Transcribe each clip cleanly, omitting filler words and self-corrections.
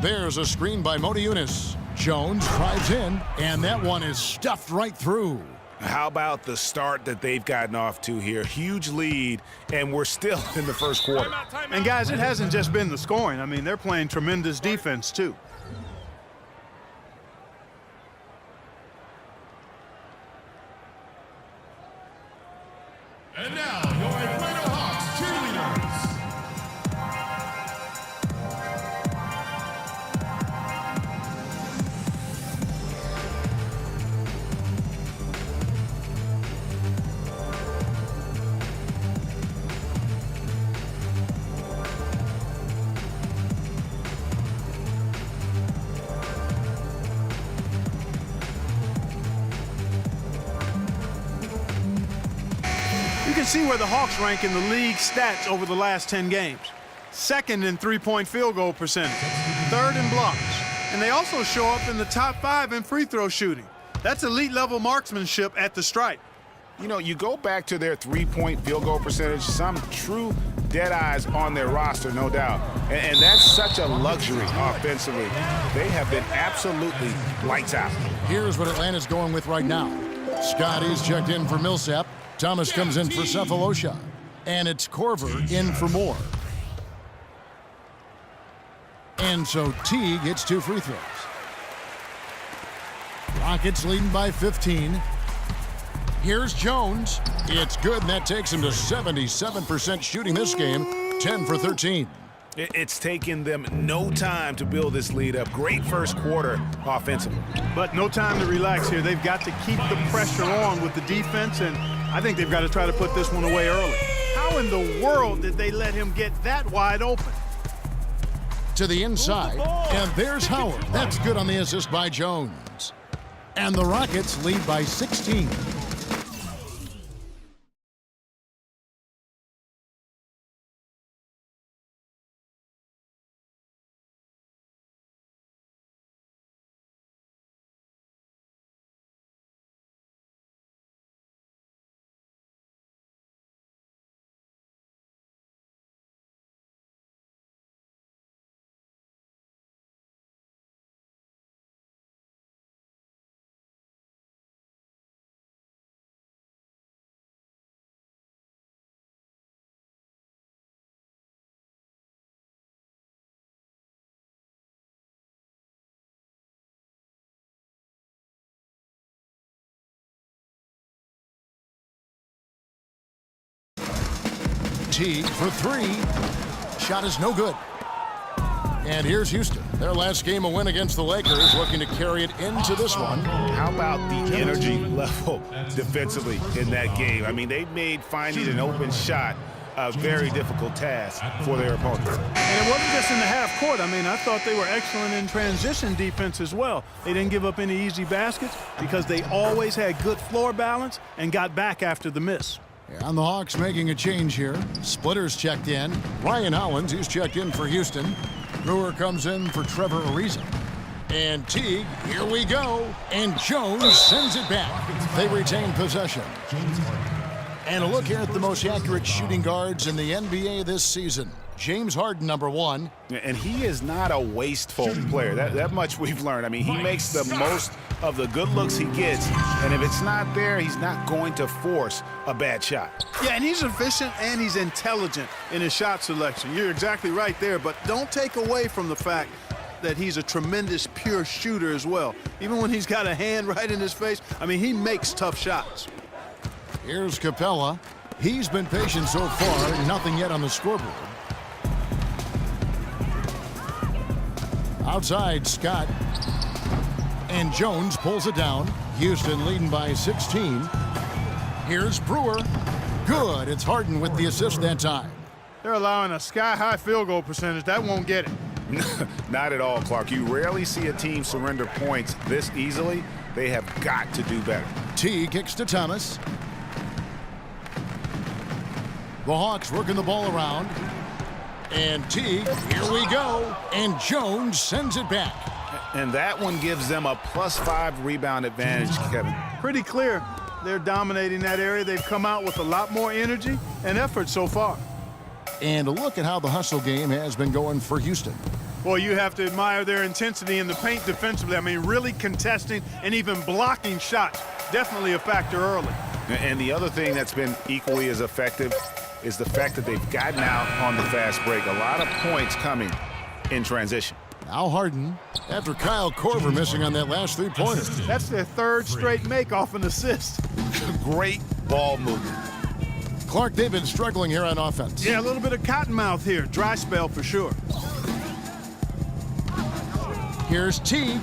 There's a screen by Modi Yunus. Jones drives in, and that one is stuffed right through. How about the start that they've gotten off to here? Huge lead, and we're still in the first quarter. And guys, it hasn't just been the scoring. I mean, they're playing tremendous defense too. And now, your Atlanta Hawks cheerleaders. You can see where the Hawks rank in the league stats over the last 10 games. Second in three-point field goal percentage, third in blocks, and they also show up in the top 5 in free throw shooting. That's elite level marksmanship at the stripe. You know, you go back to their three-point field goal percentage, some true dead eyes on their roster, no doubt. And that's such a luxury offensively. They have been absolutely lights out. Here's what Atlanta's going with right now. Scotty's checked in for Millsap. Thomas comes in for Cephalosha. And it's Korver in for Moore. And so Teague hits 2 free throws. Rockets leading by 15. Here's Jones. It's good, and that takes him to 77% shooting this game, 10 for 13. It's taken them no time to build this lead up. Great first quarter offensively. But no time to relax here. They've got to keep the pressure on with the defense, and I think they've got to try to put this one away early. How in the world did they let him get that wide open? To the inside, and there's Howard. That's good on the assist by Jones. And the Rockets lead by 16. Teague for 3. Shot is no good. And here's Houston. Their last game, a win against the Lakers, looking to carry it into this one. How about the energy level defensively in that game? I mean, they made finding an open shot a very difficult task for their opponents. And it wasn't just in the half court. I mean, I thought they were excellent in transition defense as well. They didn't give up any easy baskets because they always had good floor balance and got back after the miss. And the Hawks making a change here. Splitters checked in. Ryan Hollins, who's checked in for Houston. Brewer comes in for Trevor Ariza. And Teague, here we go. And Jones sends it back. They retain possession. And a look here at the most accurate shooting guards in the NBA this season. James Harden, number 1. And he is not a wasteful player. That much we've learned. I mean, he makes the most of the good looks he gets. And if it's not there, he's not going to force a bad shot. Yeah, and he's efficient and he's intelligent in his shot selection. You're exactly right there, but don't take away from the fact that he's a tremendous pure shooter as well. Even when he's got a hand right in his face, I mean, he makes tough shots. Here's Capella. He's been patient so far, nothing yet on the scoreboard. Outside, Scott. And Jones pulls it down. Houston leading by 16. Here's Brewer. Good. It's Harden with the assist that time. They're allowing a sky-high field goal percentage. That won't get it. Not at all, Clark. You rarely see a team surrender points this easily. They have got to do better. T kicks to Thomas. The Hawks working the ball around. And Teague, here we go. And Jones sends it back. And that one gives them a +5 rebound advantage, Kevin. Pretty clear. They're dominating that area. They've come out with a lot more energy and effort so far. And a look at how the hustle game has been going for Houston. Well, you have to admire their intensity in the paint defensively. I mean, really contesting and even blocking shots. Definitely a factor early. And the other thing that's been equally as effective is the fact that they've gotten out on the fast break. A lot of points coming in transition. Now Harden, after Kyle Korver missing on that last three-pointer. That's their third straight make off an assist. Great ball movement. Clark, they've been struggling here on offense. Yeah, a little bit of cottonmouth here. Dry spell for sure. Here's Teague,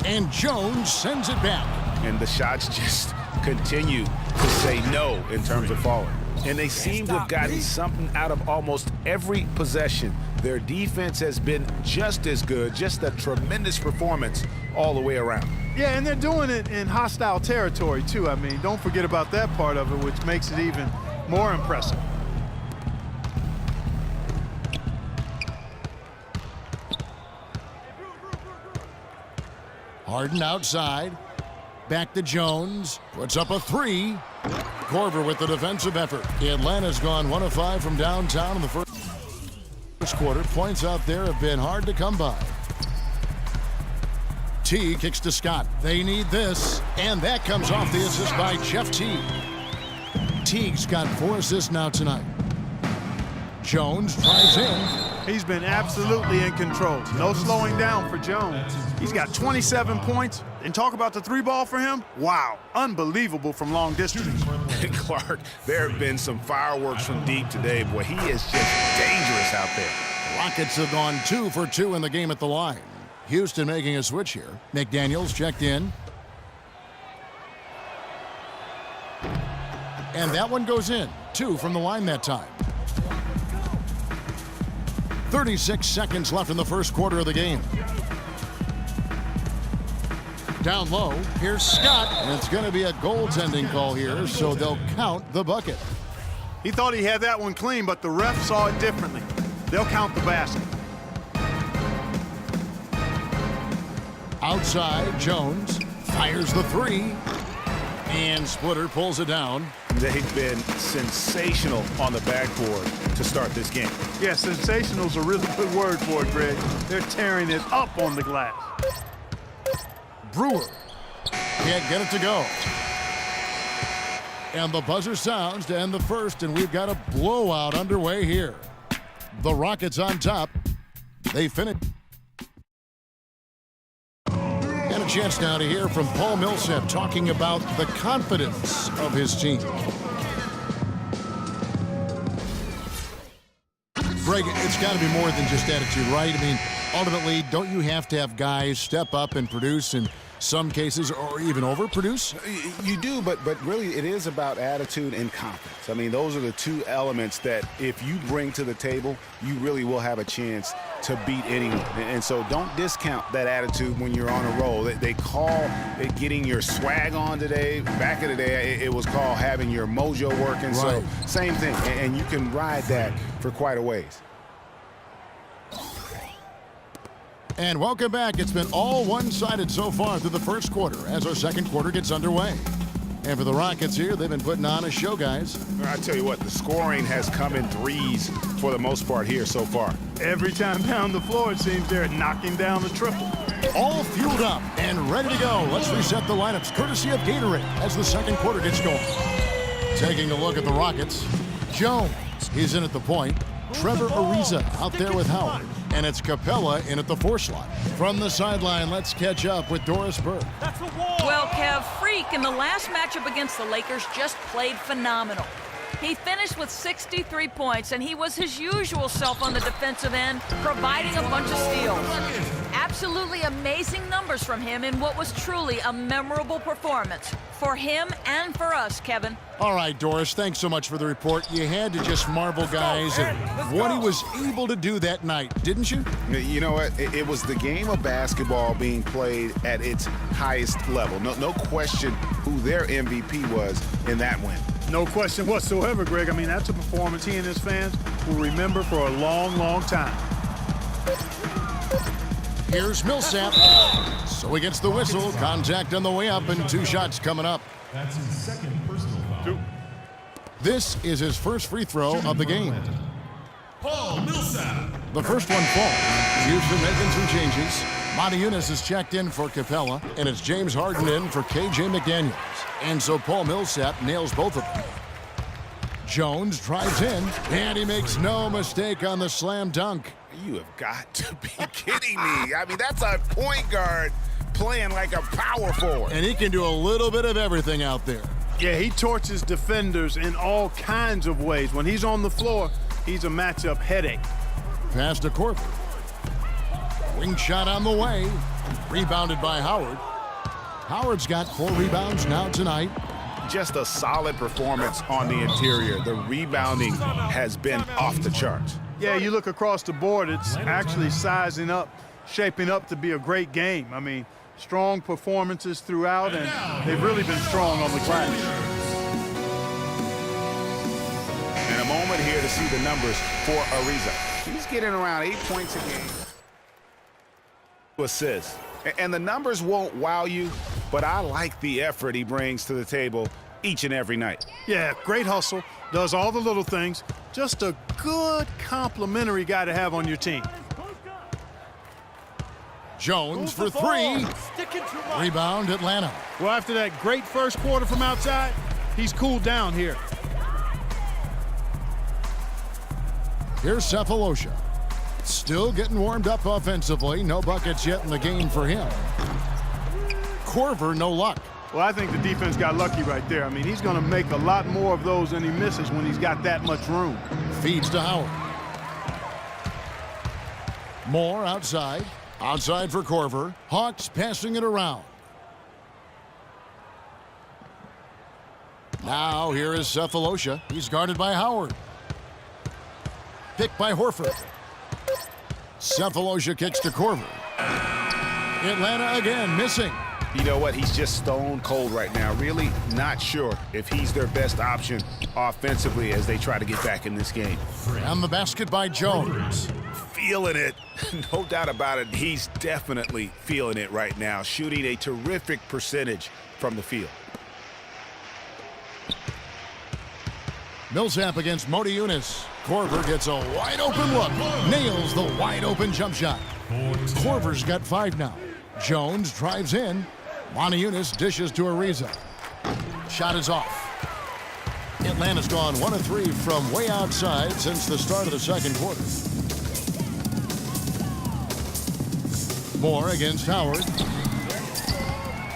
and Jones sends it back. And the shots just continue to say no in terms of falling. And they seem to have gotten something out of almost every possession. Their defense has been just as good, just a tremendous performance all the way around. Yeah, and they're doing it in hostile territory, too. I mean, don't forget about that part of it, which makes it even more impressive. Harden outside. Back to Jones. Puts up a three. Korver with the defensive effort. Atlanta's gone 1 of 5 from downtown in the first quarter. Points out there have been hard to come by. Teague kicks to Scott. They need this. And that comes off the assist by Jeff Teague. Teague's got 4 assists now tonight. Jones drives in. He's been absolutely in control. No slowing down for Jones. He's got 27 points. And talk about the three ball for him. Wow, unbelievable from long distance. Clark, there have been some fireworks from deep today. Boy, he is just dangerous out there. Rockets have gone 2 for 2 in the game at the line. Houston making a switch here. McDaniels checked in. And that one goes in. 2 from the line that time. 36 seconds left in the first quarter of the game. Down low, here's Scott, and it's going to be a goaltending call here, so they'll count the bucket. He thought he had that one clean, but the ref saw it differently. They'll count the basket. Outside, Jones fires the three, and Splitter pulls it down. They've been sensational on the backboard to start this game. Yeah, sensational's a really good word for it, Greg. They're tearing it up on the glass. Brewer can't get it to go. And the buzzer sounds to end the first, and we've got a blowout underway here. The Rockets on top. They finish. And a chance now to hear from Paul Millsap talking about the confidence of his team. Greg, it's got to be more than just attitude, right? I mean, ultimately, don't you have to have guys step up and produce in some cases or even overproduce? You do, but really it is about attitude and confidence. I mean, those are the two elements that if you bring to the table, you really will have a chance to beat anyone. And so don't discount that attitude when you're on a roll. They call it getting your swag on today. Back in the day, it was called having your mojo working. Right. So same thing, and you can ride that for quite a ways. And welcome back. It's been all one-sided so far through the first quarter as our second quarter gets underway. And for the Rockets here, they've been putting on a show, guys. I tell you what, the scoring has come in threes for the most part here so far. Every time down the floor, it seems they're knocking down the triple. All fueled up and ready to go. Let's reset the lineups courtesy of Gatorade as the second quarter gets going. Taking a look at the Rockets, Jones, he's in at the point. Trevor Ariza out there with Howard. And it's Capella in at the 4 slot. From the sideline, let's catch up with Doris Burke. Well, Kev, Freak in the last matchup against the Lakers just played phenomenal. He finished with 63 points, and he was his usual self on the defensive end, providing a bunch of steals. Absolutely amazing numbers from him in what was truly a memorable performance for him and for us, Kevin. All right, Doris, thanks so much for the report. You had to just marvel, guys, at what he was able to do that night, didn't you? You know what? It was the game of basketball being played at its highest level. No question who their MVP was in that win. No question whatsoever, Greg. I mean, that's a performance he and his fans will remember for a long, long time. Here's Millsap. So he gets the whistle. Contact on the way up, and 2 shots coming up. That's his second personal foul. This is his first free throw of the game. Paul Millsap. The first one falls. Houston making some changes. Monty Eunice is checked in for Capella, and it's James Harden in for KJ McDaniels. And so Paul Millsap nails both of them. Jones drives in, and he makes no mistake on the slam dunk. You have got to be kidding me. I mean, that's a point guard playing like a power forward. And he can do a little bit of everything out there. Yeah, he torches defenders in all kinds of ways. When he's on the floor, he's a matchup headache. Pass to Korver. Wing shot on the way. Rebounded by Howard. Howard's got 4 rebounds now tonight. Just a solid performance on the interior. The rebounding has been off the charts. Yeah, you look across the board, it's actually sizing up, shaping up to be a great game. I mean, strong performances throughout, and they've really been strong on the glass. And a moment here to see the numbers for Ariza. He's getting around 8 points a game. Assists. And the numbers won't wow you, but I like the effort he brings to the table each and every night. Yeah, great hustle, does all the little things. Just a good complimentary guy to have on your team. Jones for 3. Rebound Atlanta. Well, after that great first quarter from outside, he's cooled down here. Here's Cephalosha. Still getting warmed up offensively. No buckets yet in the game for him. Korver, no luck. Well, I think the defense got lucky right there. I mean, he's going to make a lot more of those than he misses when he's got that much room. Feeds to Howard. Moore outside. Outside for Korver. Hawks passing it around. Now here is Cephalosha. He's guarded by Howard. Picked by Horford. Cephalosha kicks to Korver. Atlanta again missing. You know what? He's just stone cold right now. Really not sure if he's their best option offensively as they try to get back in this game. And the basket by Jones. Feeling it. No doubt about it. He's definitely feeling it right now. Shooting a terrific percentage from the field. Millsap against Monty Eunice. Korver gets a wide open look. Nails the wide open jump shot. Korver's got 5 now. Jones drives in. Monty Eunice dishes to Ariza. Shot is off. Atlanta's gone 1 of 3 from way outside since the start of the second quarter. Moore against Howard.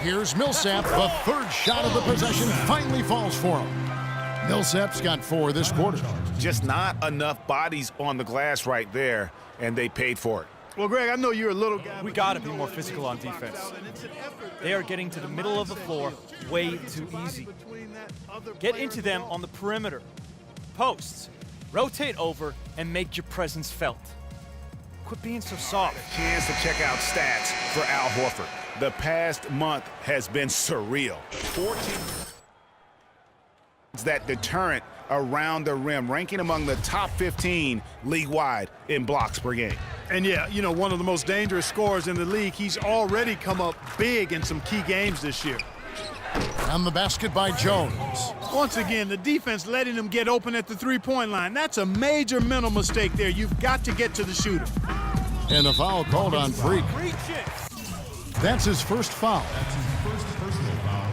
Here's Millsap. The third shot of the possession finally falls for him. Millsap's got 4 this quarter. Just not enough bodies on the glass right there, and they paid for it. Well, Greg, I know you're a little guy. We got to be more physical on defense. They are getting to the middle of the floor way too easy. Get into them on the perimeter. Posts. Rotate over and make your presence felt. Quit being so soft. Chance to check out stats for Al Horford. The past month has been surreal. 14. That deterrent around the rim, ranking among the top 15 league-wide in blocks per game. And yeah, you know, one of the most dangerous scorers in the league. He's already come up big in some key games this year. And the basket by Jones. Once again, the defense letting him get open at the three-point line. That's a major mental mistake there. You've got to get to the shooter. And a foul called on Freak. That's his first foul. That's his first personal foul.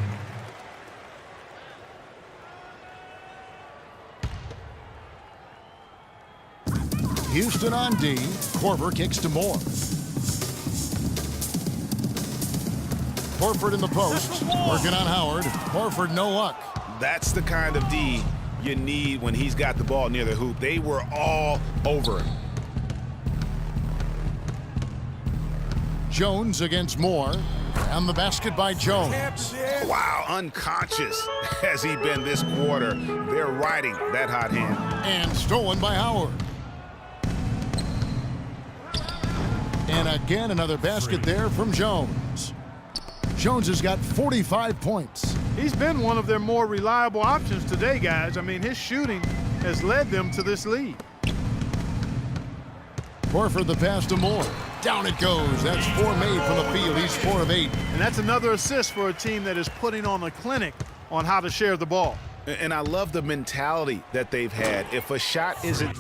Houston on D. Korver kicks to Moore. Horford in the post. Working on Howard. Horford, no luck. That's the kind of D you need when he's got the ball near the hoop. They were all over him. Jones against Moore. And the basket by Jones. Wow, unconscious has he been this quarter. They're riding that hot hand. And stolen by Howard. And again, another basket there from Jones. Jones has got 45 points. He's been one of their more reliable options today, guys. I mean, his shooting has led them to this lead. Horford the pass to Moore. Down it goes. That's 4 made from the field. He's 4 of 8. And that's another assist for a team that is putting on a clinic on how to share the ball. And I love the mentality that they've had. If a shot isn't